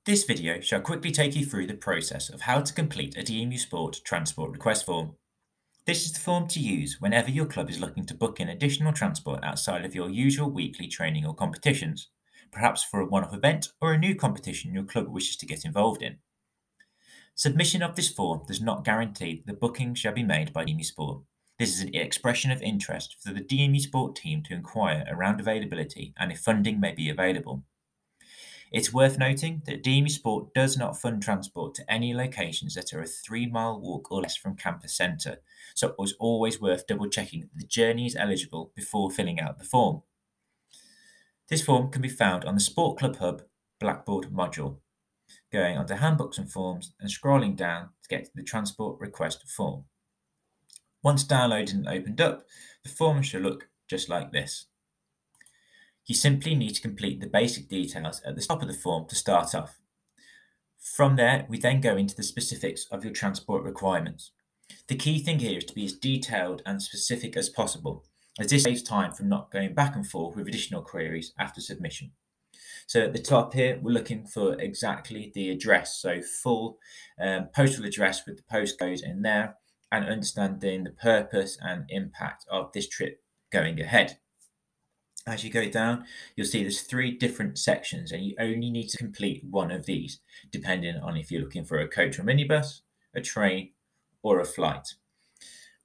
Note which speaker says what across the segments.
Speaker 1: This video shall quickly take you through the process of how to complete a DMUsport transport request form. This is the form to use whenever your club is looking to book in additional transport outside of your usual weekly training or competitions, perhaps for a one-off event or a new competition your club wishes to get involved in. Submission of this form does not guarantee the booking shall be made by DMUsport. This is an expression of interest for the DMUsport team to inquire around availability and if funding may be available. It's worth noting that DMUsport does not fund transport to any locations that are a 3-mile walk or less from campus centre, so it was always worth double checking that the journey is eligible before filling out the form. This form can be found on the Sport Club Hub Blackboard module, going onto Handbooks and Forms and scrolling down to get to the transport request form. Once downloaded and opened up, the form should look just like this. You simply need to complete the basic details at the top of the form to start off. From there, we then go into the specifics of your transport requirements. The key thing here is to be as detailed and specific as possible, as this saves time from not going back and forth with additional queries after submission. So at the top here, we're looking for exactly the address, so full postal address with the postcode in there, and understanding the purpose and impact of this trip going ahead. As you go down, you'll see there's 3 different sections, and you only need to complete one of these, depending on if you're looking for a coach or minibus, a train, or a flight.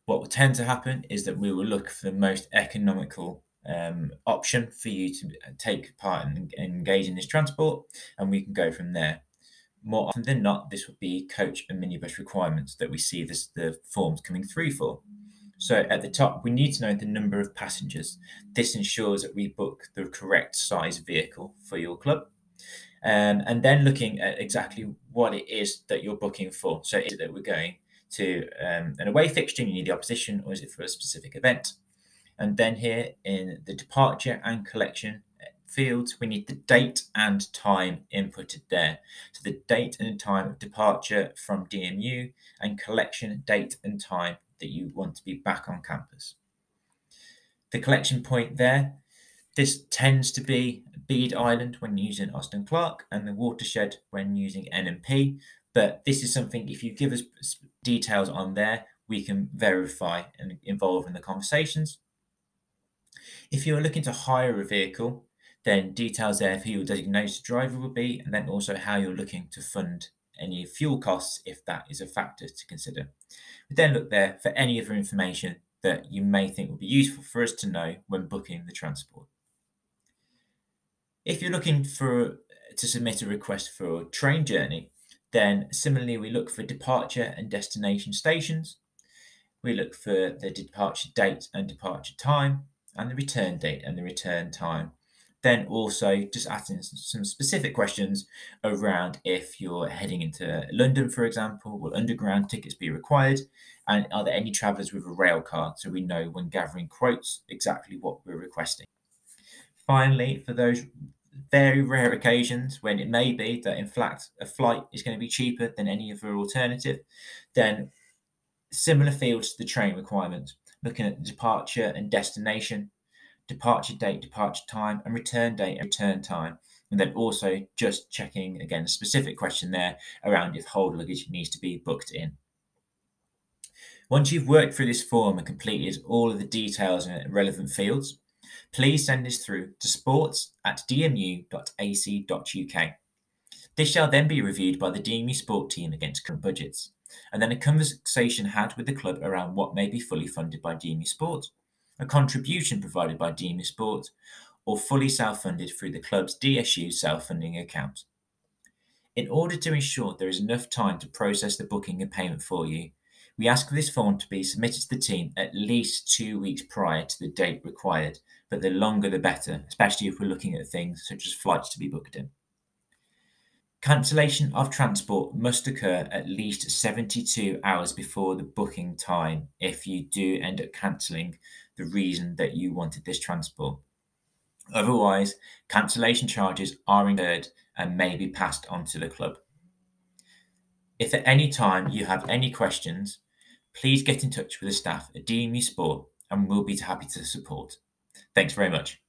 Speaker 1: What will tend to happen is that we will look for the most economical option for you to take part and engage in this transport, and we can go from there. More often than not, this will be coach and minibus requirements that we see the forms coming through for. So at the top, we need to know the number of passengers. This ensures that we book the correct size vehicle for your club. And then looking at exactly what it is that you're booking for. So is it that we're going to an away fixture, you need the opposition, or is it for a specific event? And then here in the departure and collection fields, we need the date and time inputted there. So the date and time of departure from DMU and collection date and time that you want to be back on campus. The collection point there, this tends to be Bede Island when using Austin Clark and the watershed when using NMP, but this is something, if you give us details on there, we can verify and involve in the conversations. If you're looking to hire a vehicle, then details there for who your designated driver will be, and then also how you're looking to fund any fuel costs if that is a factor to consider. We then look there for any other information that you may think would be useful for us to know when booking the transport. If you're looking to submit a request for a train journey, then similarly we look for departure and destination stations. We look for the departure date and departure time, and the return date and the return time. Then also just asking some specific questions around if you're heading into London, for example, will underground tickets be required? And are there any travellers with a rail card, so we know when gathering quotes exactly what we're requesting. Finally, for those very rare occasions when it may be that in fact a flight is going to be cheaper than any other alternative, then similar fields to the train requirements, looking at the departure and destination, departure date, departure time, and return date and return time. And then also just checking, again, a specific question there around if hold luggage needs to be booked in. Once you've worked through this form and completed all of the details and relevant fields, please send this through to sports@dmu.ac.uk. This shall then be reviewed by the DMUsport team against current budgets, and then a conversation had with the club around what may be fully funded by DMUsport, a contribution provided by DMUsport, or fully self-funded through the club's DSU self-funding account. In order to ensure there is enough time to process the booking and payment for you, we ask for this form to be submitted to the team at least 2 weeks prior to the date required, but the longer the better, especially if we're looking at things such as flights to be booked in. Cancellation of transport must occur at least 72 hours before the booking time if you do end up cancelling the reason that you wanted this transport. Otherwise, cancellation charges are incurred and may be passed on to the club. If at any time you have any questions, please get in touch with the staff at DMU Sport and we'll be happy to support. Thanks very much.